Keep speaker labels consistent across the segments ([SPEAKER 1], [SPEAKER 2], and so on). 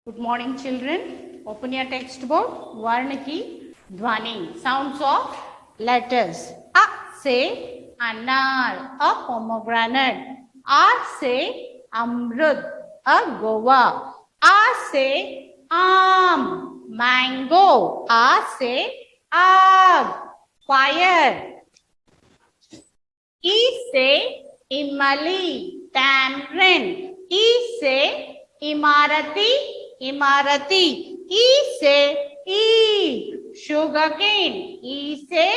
[SPEAKER 1] Good morning, children. Open your textbook. Varna ki dhwani. Sounds of letters. A say anar, a pomegranate. A say amrud, a guava. A say mango. A say aag, fire. E say imali, tamarind. E say imarati, imarati. E say eat, sugarcane. E say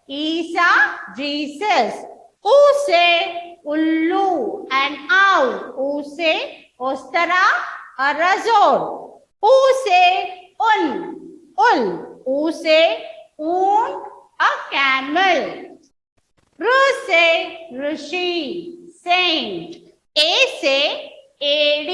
[SPEAKER 1] Isa, Jesus. U say ullu, an owl. U say ostara, a razor. U say ul. U say un, a camel. R say rishi, saint. A say AD,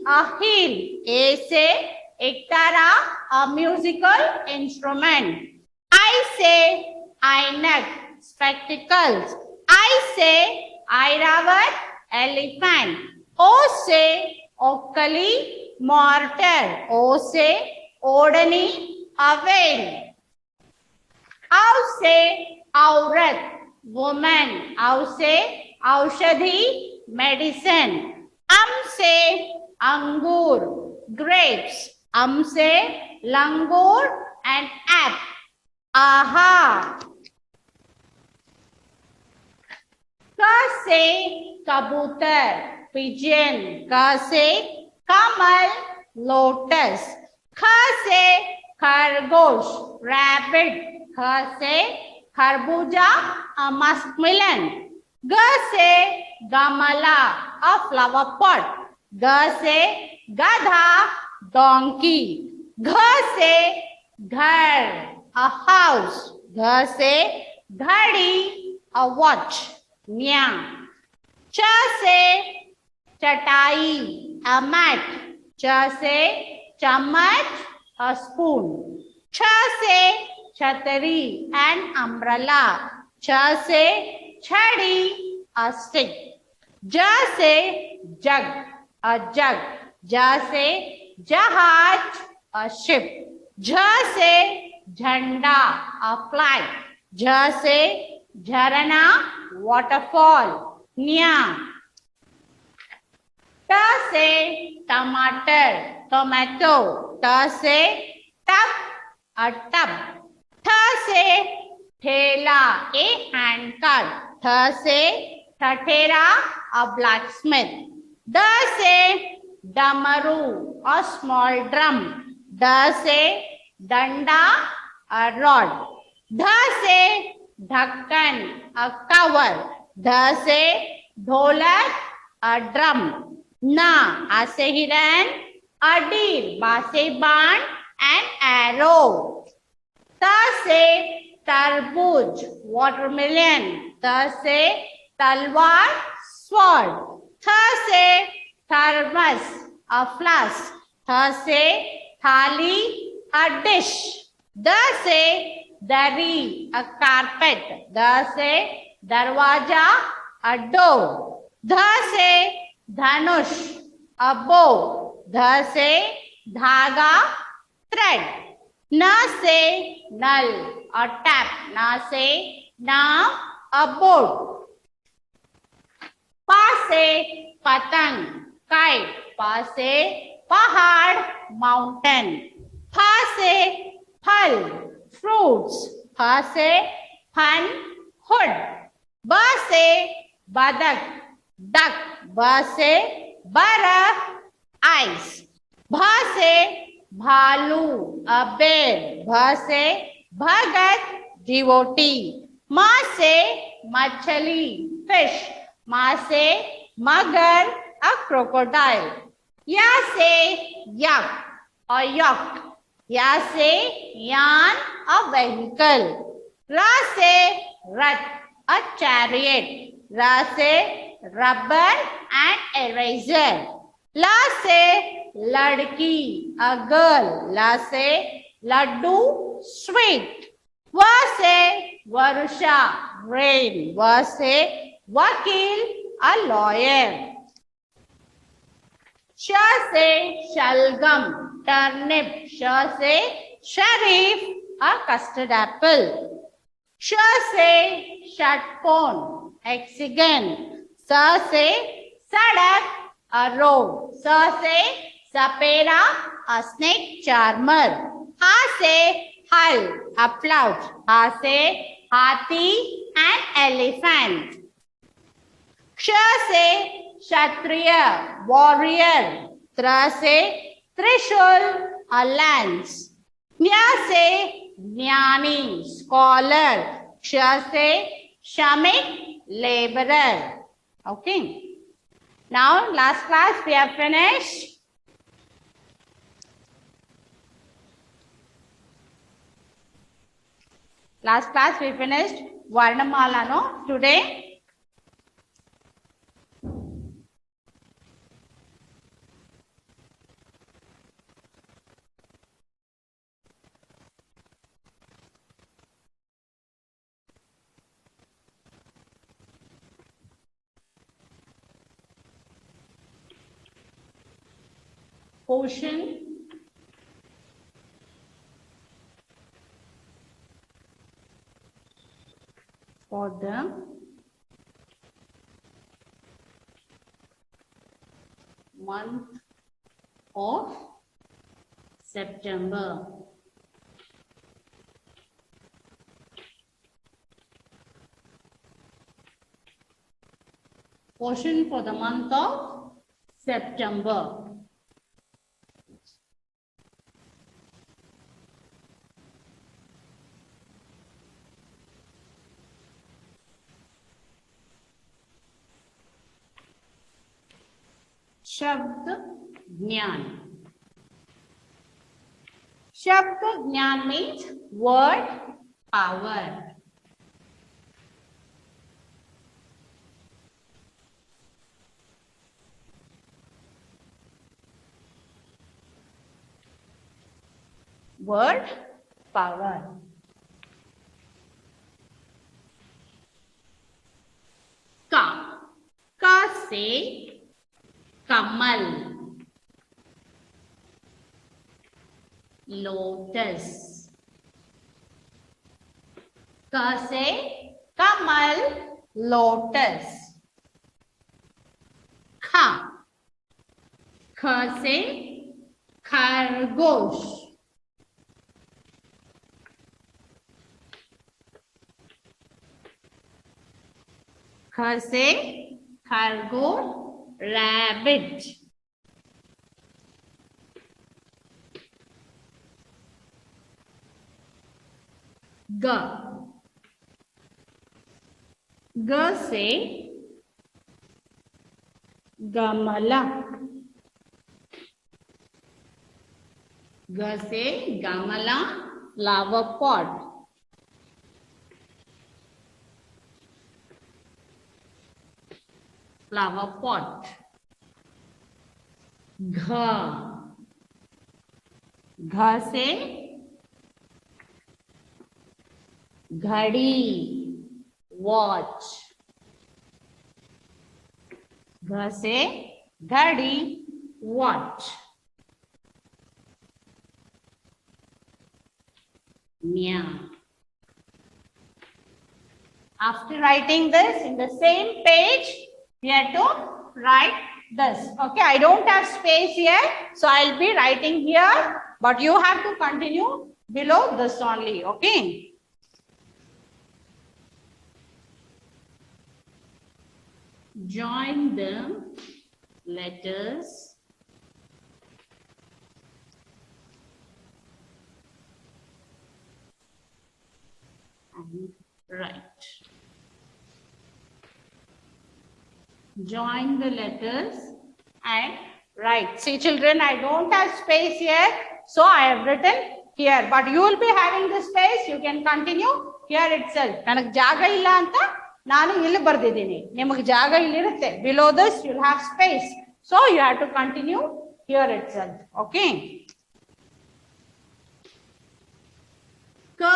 [SPEAKER 1] a hill. A say Iktara, a musical instrument. I say Ainak, spectacles. I say Airavat, elephant. O say Okkali, mortar. O say Odani, a veil. Au say Aurat, woman. Au say Aushadhi, medicine. Say Angur, grapes. Say Langur and app. Aha. Ka say kabutar, pigeon. Ka say kamal, lotus. Kha say khargosh, rabbit. Kha say kharbuja, a muskmelon. Ga say gamala, a flower pot. Ga say gadha, donkey. Gha say ghar, a house. Gha say ghadi, a watch. Nya. Cha say chatai, a mat. Cha say chammach, a spoon. Cha say chatari, an umbrella. Cha say chadi, a stick. Ja say jug, a jug. Ja say jahaj, a ship. Ja say jhanda, a flag. Ja say jharana, waterfall. Nya. Ta say tomato, tomato. Ta say tub, a tub. Tha say thela, a handcart. Tha say thatera, a blacksmith. Da say damaru, a small drum. Da say danda, a rod. Da say dhakkan, a cover. Da say dholak, a drum. Na, a say hiran, a deer. Ba say barn, an arrow. Ta say tarbuj, watermelon. Ta say talwar, sword. Tha say thermos, a flask. Tha say thali, a dish. Da say dari, a carpet. Da say darwaja, a door. Dha say dhanush, a bow. Dha say dhaga, thread. Na say null, a tap. Na say naw, a boat. Pa say patang, kite. Pa say pahad, mountain. Pa say phal, fruits. Pa say phan, hood. Ba say badak, duck. Ba say bara, ice. Bha say bhalu, a bear. Bha say bhagat, devotee. Ma say machali, fish. Ma say magar, a crocodile. Ya say yak, a yacht. Ya say yan, a vehicle. Ra say rat, a chariot. Ra say rubber and eraser. La say ladki, a girl. La say laddu, sweet. Va say varusha, rain. Va say vakil, a lawyer. Sha say shalgam, turnip. Sh se sharif, a custard apple. Sh se षटकोण, hexagon. Sa se sadak, a road. Sa se sapera, a snake charmer. Ha se hal, a plough. Ha se hathi, an elephant. Ksha se kshatriya, warrior. Tra se trishul, a lance. Nya se jnani, scholar. Ksha se shamik, laborer. Okay. Now last class we have finished. Last class we finished Varnamala, no? Today portion for the month of September. Portion for the month of September. शब्द ज्ञान. शब्द ज्ञान means word power. Word power. का. का से कमल, lotus. क से कमल, lotus. ख. ख से खरगोश. ख से खरगोश, rabbit. ग. ग से गमला. ग से गमला, फ्लावर पॉट. Flower pot. घ. घ से घड़ी, वॉच. घ से घड़ी, वॉच. न्या. After writing this in the same page, we have to write this. Okay, I don't have space here, so I'll be writing here, but you have to continue below this only. Okay. Join the letters and write. Join the letters and write. See children, I don't have space here, so I have written here, but you will be having the space. You can continue here itself. ನನಗೆ ಜಾಗ ಇಲ್ಲ ಅಂತ ನಾನು ಇಲ್ಲಿ ಬರ್ದಿದ್ದೀನಿ. ನಿಮಗೆ ಜಾಗ ಇಲ್ಲಿ ಇರುತ್ತೆ. Below this you will have space, so you have to continue here itself. Okay. K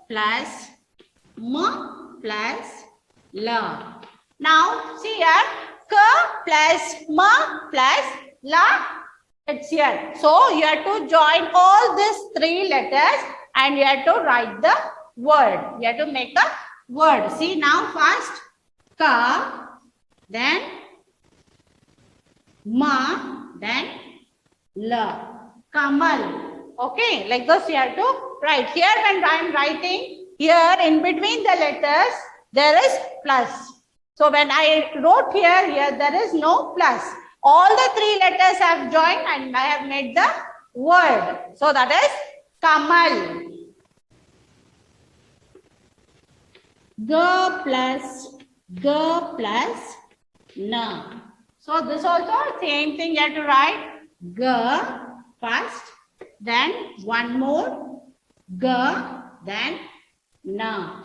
[SPEAKER 1] plus M plus L. Now see here, K plus M plus L It's here. So you have to join all these three letters and you have to write the word. You have to make a word. See now first ka, then ma, then la. Kamal. Okay, like this you have to write. Here when I am writing, here in between the letters, there is plus. So when I wrote here there is no plus. All the three letters have joined and I have made the word. So that is Kamal. G plus na. So this also same thing you have to write G first, then one more G, then na.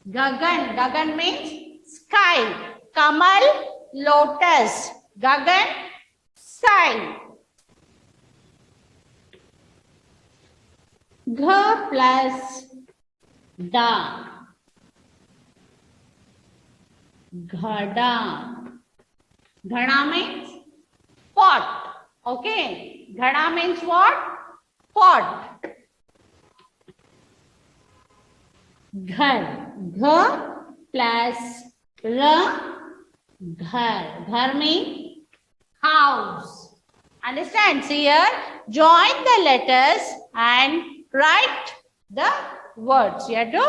[SPEAKER 1] Gagan. Gagan means sky. Kamal, lotus. Gagan, sky. G plus da. Ghada. Ghada means pot. Okay. Ghada means what? Pot. Ghar. Gh plus r. Ghar. Ghar means house. Understand? See here. Join the letters and write the words. You have to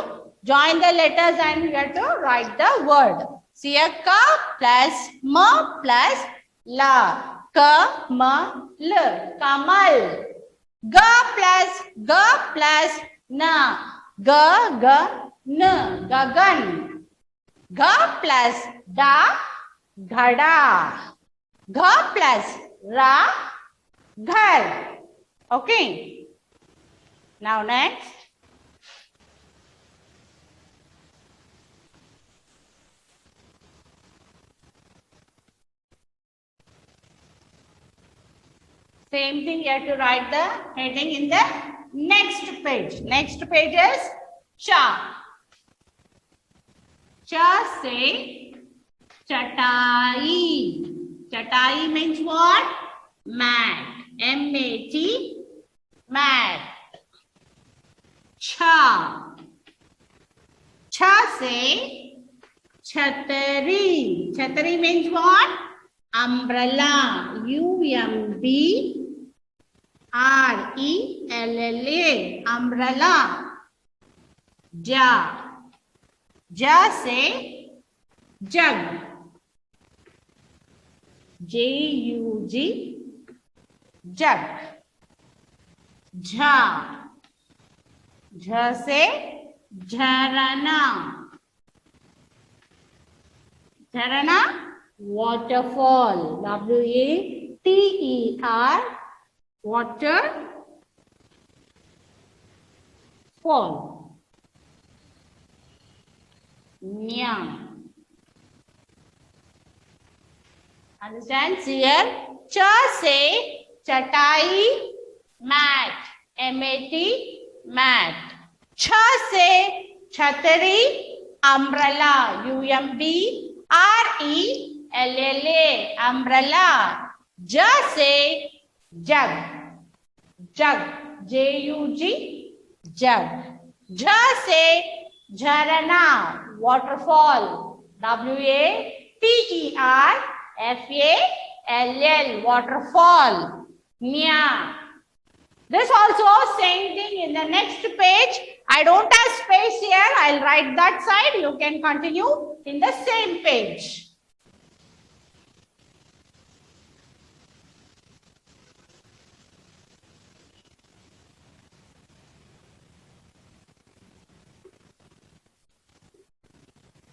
[SPEAKER 1] join the letters and you have to write the word. See here. Ka plus ma plus la. Ka ma la. Kamal. Ga plus na. Ga ga na. Gagan. Ga plus da. Ghada. Gha plus ra. Ghar. Okay. Now next. Same thing, you have to write the heading in the next page. Next page is cha. Cha say chatai. Chatai means what? Mat. M-A-T. Mat. Cha. Cha say chatari. Chatari means what? Umbrella. U-M-B-R-E-L-L-A. Umbrella. Ja. Ja say jug. J-U-G. Jug. Jha. Jha say jharana. Jharana. Waterfall. W-A-T-E-R. Water. Fall. Nya. Understand? See here. Cha say chatai, mat. M-A-T, mat. Cha say chatari, umbrella. U-M-B-R-E-L-L-A. Umbrella. Ja say jug. Jug. J-U-G. Jug. Jha say jharana. Waterfall. W-A-T-E-R-F-A-L-L. Waterfall. Nya. This also same thing in the next page. I don't have space here. I'll write that side. You can continue in the same page.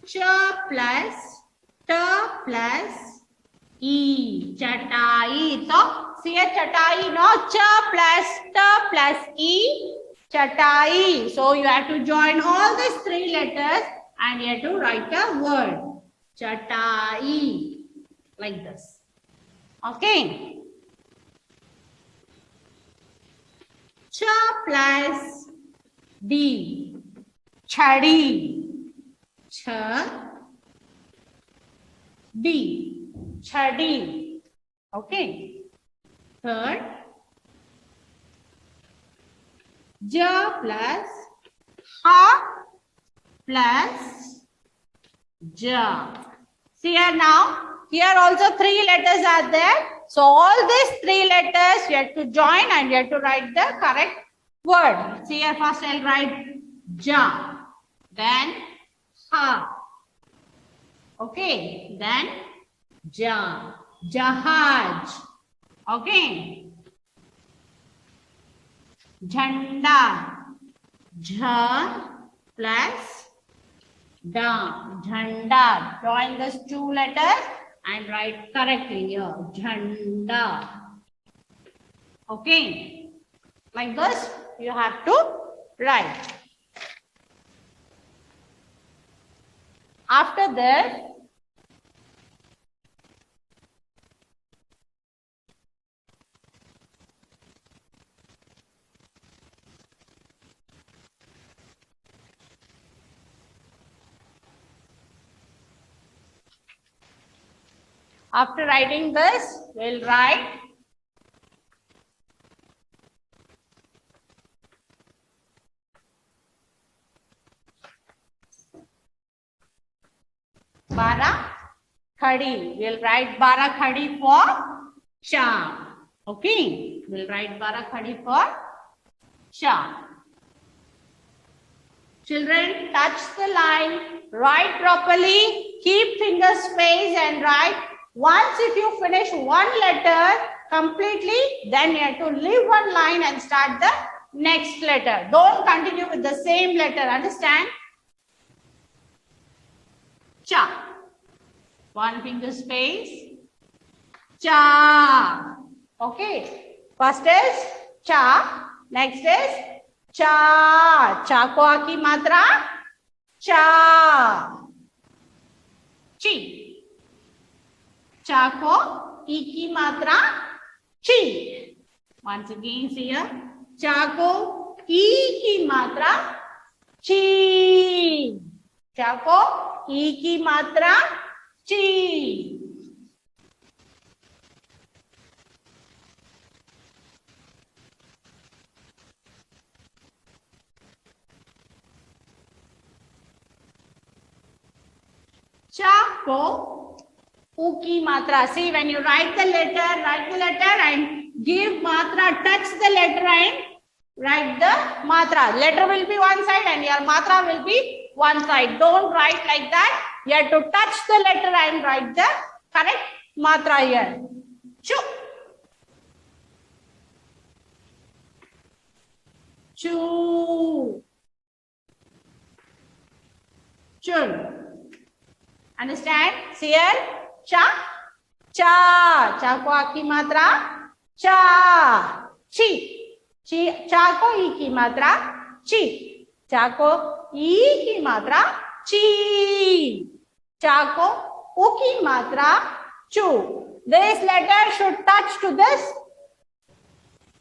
[SPEAKER 1] Cha plus ta plus e. Chatai. So see a chatai, no? Cha plus ta plus e. Chatai. So you have to join all these three letters and you have to write a word. Chatai. Like this. Okay. Cha plus d. Chadi. Cha. D. Chadi. Okay. Third, ja plus ha plus ja. See here now. Here also three letters are there. So all these three letters you have to join and you have to write the correct word. See here first I'll write ja. Then ha. Okay. Then ja. Jahaj. Okay. Jhanda. Jha plus da. Jhanda. Join these two letters and write correctly here. Jhanda. Okay. Like this, you have to write. After that, after writing this, we'll write Bara Khadi. We'll write Bara Khadi for cha. Okay. We'll write Bara Khadi for cha. Children, touch the line, write properly, keep fingers spaced and write. Once if you finish one letter completely, then you have to leave one line and start the next letter. Don't continue with the same letter, understand? Cha. One finger space. Cha. Okay. First is cha. Next is cha. Cha ko aki matra. Cha. Chi. Cha ko i ki matra. Chi. Once again see here. Cha ko i ki matra. Chi. Cha ko ई की मात्रा ची. चा को उ की मात्रा. See, when you write the letter and give matra, touch the letter and write the matra. Letter will be one side and your matra will be one side. Don't write like that. You have to touch the letter and write the correct matra here. Chu. Chu. Chun. Understand? See here. Cha. Cha. Cha ko a ki matra. Cha. Chi. Chi. Cha ko i ki matra. Chi. चा को ई की मात्रा ची. चा को उ की मात्रा चू. This letter should touch to this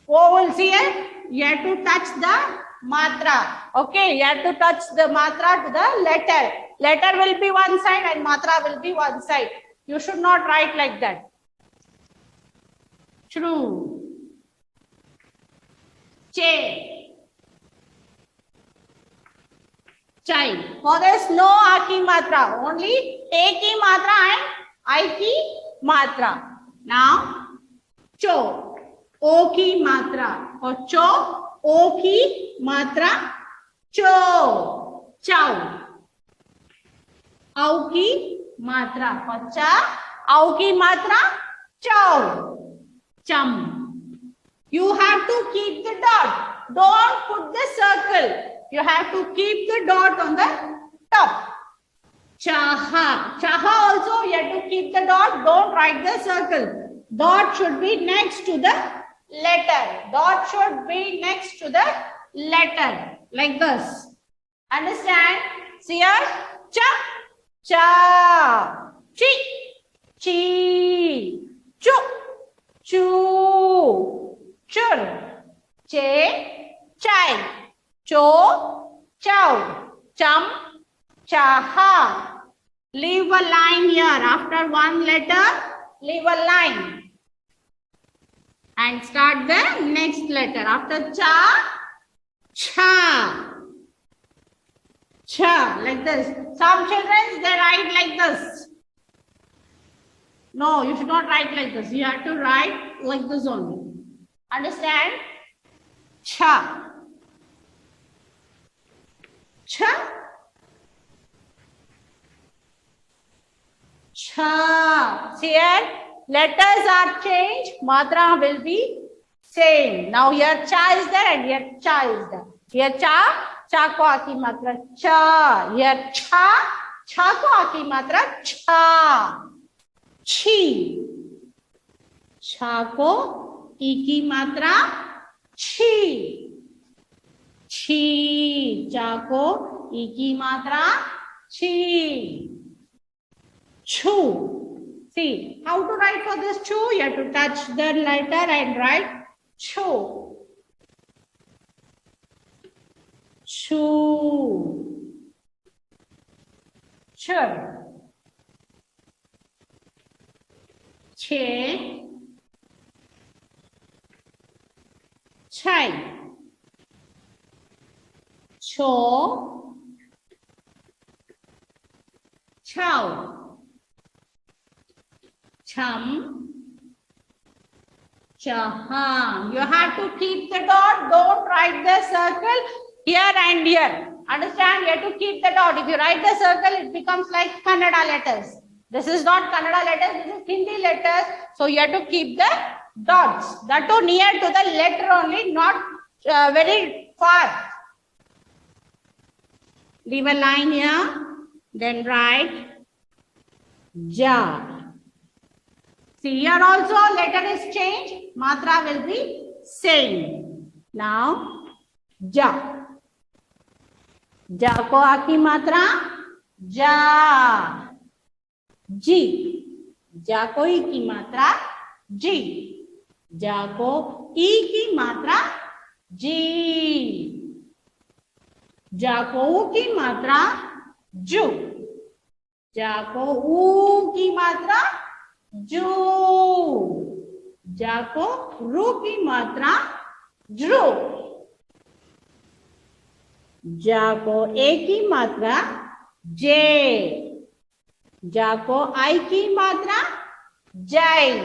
[SPEAKER 1] vowels here. You have to touch the matra. Okay, you have to touch the matra to the letter. Letter will be one side and matra will be one side. You should not write like that. True. Che. Chai. For this no a ki matra, only a ki matra and I ki matra. Now cho, o ki matra. For cho, o ki matra, cho, chow. Au ki matra. For cha, au ki matra, chow, chum. You have to keep the dot. Don't put the circle. You have to keep the dot on the top. Chaha. Chaha also you have to keep the dot. Don't write the circle. Dot should be next to the letter. Dot should be next to the letter. Like this. Understand? See here. Cha. Cha. Chi. Chi. Chu. Chu. Chur. Che. Chai. Cho, chow, chum, chaha. Leave a line here. After one letter, leave a line. and start the next letter. After cha, cha. Cha, like this. Some children, they write like this. No, you should not write like this. You have to write like this only. Understand? Cha. Cha. Cha. See here, letters are changed. Matra will be same. Now here cha is there and here cha is there. Here cha. चा को आकी मात्रा चा. Here छा. छा को आकी मात्रा छा. छी. छा को ई की मात्रा छी. छी. चा को ई की मात्रा छी. Chu. See how to write for this chu. You have to touch the letter and write chu. Chu. Chur. Che. Chai. Cho. Chow. Chum. Chaha. You have to keep the dot. Don't write the circle here and here. Understand? You have to keep the dot. If you write the circle, it becomes like Kannada letters. This is not Kannada letters. This is Hindi letters. So you have to keep the dots. That too near to the letter only, not very far. Leave a line here. Then write ja. See here also letter is changed. Matra will be same. Now ja. Ja को आकी मात्रा जा. जी. जा को ई की मात्रा जी. जा को ई की मात्रा जी. जा को ऊ की मात्रा जू. जा को ऊ की मात्रा जू. जा को रू की मात्रा ज्रू. जा को ए की मात्रा जे. जा को आई की मात्रा जय.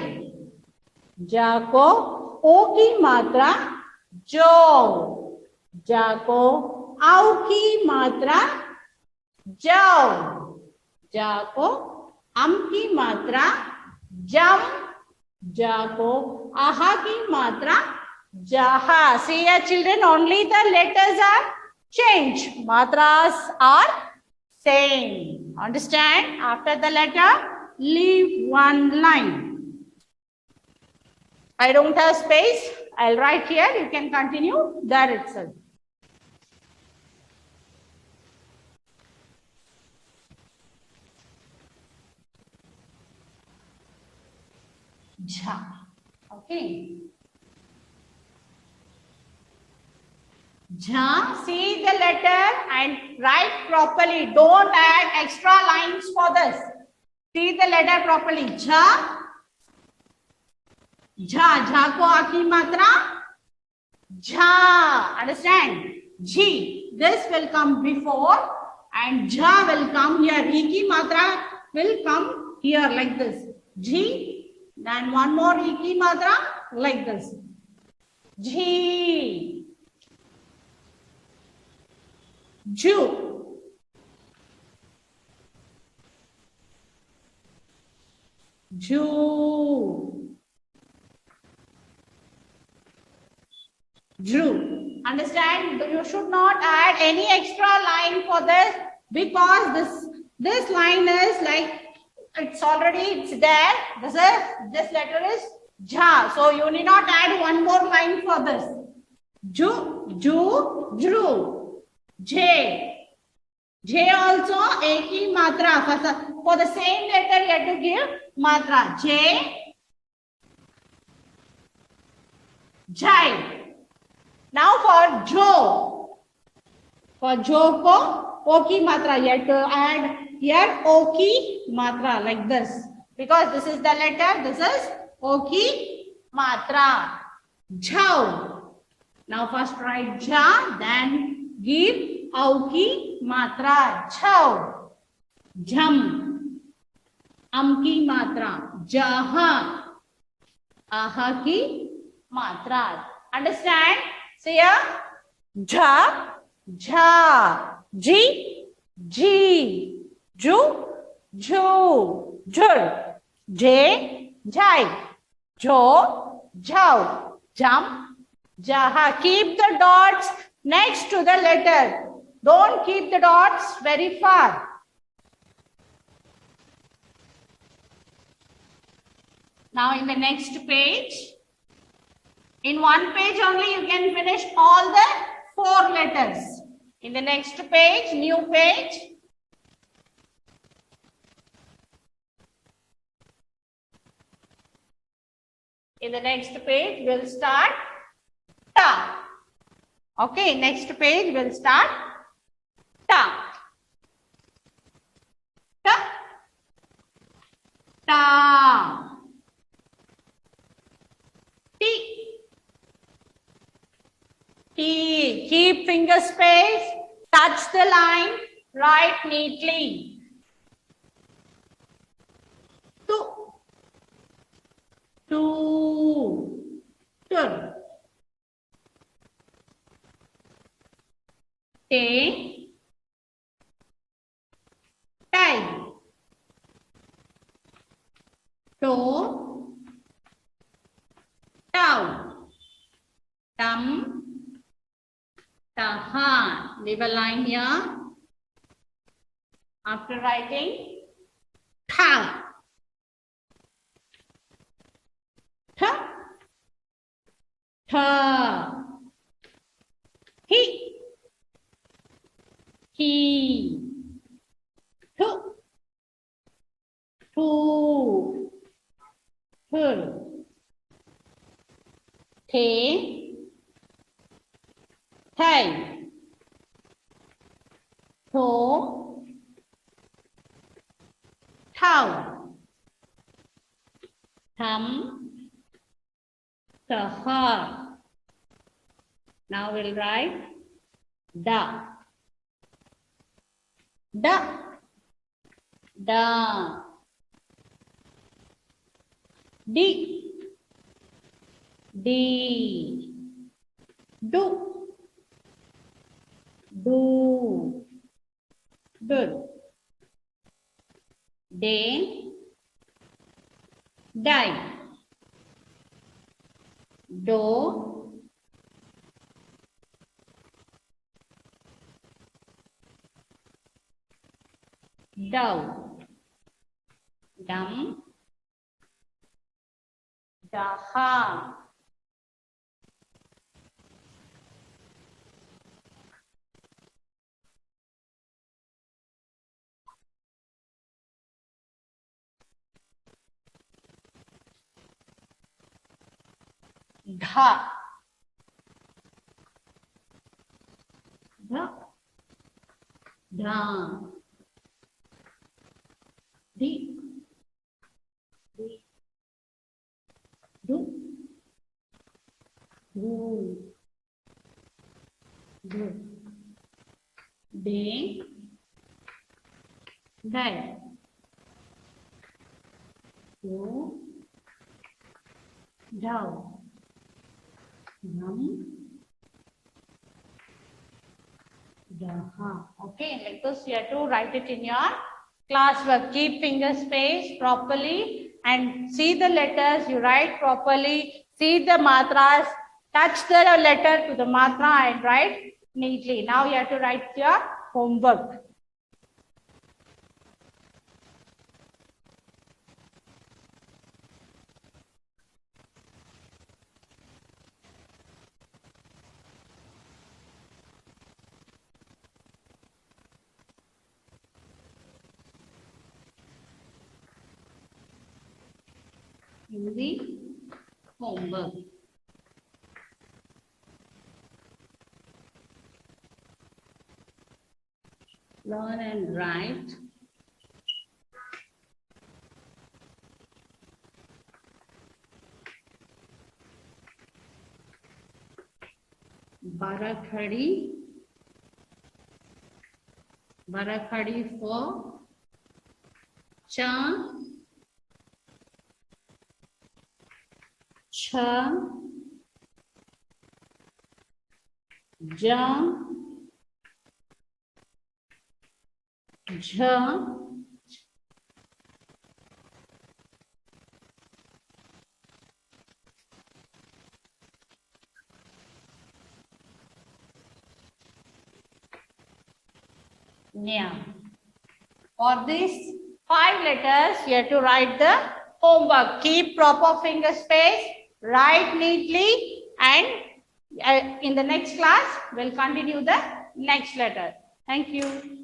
[SPEAKER 1] जा को ओ की मात्रा जो. जा को आउ की मात्रा जाओ. जा को अम की मात्रा जम. जा को आहा की मात्रा jaha. See here children, only the letters are changed. Matras are same. Understand? After the letter, leave one line. I don't have space. I'll write here. You can continue there itself. Jha. Okay. Jha. See the letter and write properly. Don't add extra lines for this. See the letter properly. Jha. Jha. Jha ko aaki matra. Jha. Understand? Ji. This will come before and jha will come here. E ki matra will come here like this. Ji. Then one more E ki matra like this. Ji. Ju. Ju. Drew. Understand? You should not add any extra line for this because this line is like it's there. This letter is jha. So you need not add one more line for this. Ju, ju, drew. J. J also a ki matra. For the same letter you have to give matra. J. Jai. Now for jo. For jo ko o ki matra. You have to add here o ki matra like this. Because this is the letter. This is o ki matra. Jhau. Now first write ja, then give au ki matra. Jhau. Jham. Am ki matra. Jaha. Aha ki matra. Understand? Say here. Ja. Jha. Ji. Ji. Ju. Ju. Jur. J. Jai. Jo. Jhau. Jump. Jaha. Keep the dots next to the letter. Don't keep the dots very far. Now in the next page, in one page only you can finish all the 4 letters. In the next page, new page. In the next page, we'll start ta. Okay, next page, we'll start ta. Ta. Ta. T. T. Keep finger space. Touch the line. Write neatly. Tu. Tu. Tur. Te. Tai. To. Tau. Tam. Taha. Leave a line here. After writing tha. Tha. Tha. He. He. Thu. Thu. Thur. Thế. Thầy. Thố. Thảo. Thắm. Thở. Now we'll write da. Da. Da. Di. Di. Du. Do. Good. Day. Die. Do. Dow. Dum. Daha. Dha. Dha. Dha. Di. Di. Du. Du. Du. De. Die. Do. Dow. Num. Daha. Okay, like this you have to write it in your classwork. Keep finger space properly and see the letters. You write properly. See the matras. Touch the letter to the matra and write neatly. Now you have to write your homework. Hindi homework. Learn and write. Barakhadi. Barakhadi for cha, cha, ja, jha, nya. For these 5 letters, you have to write the homework. Keep proper finger space, write neatly, and in the next class, we'll continue the next letter. Thank you.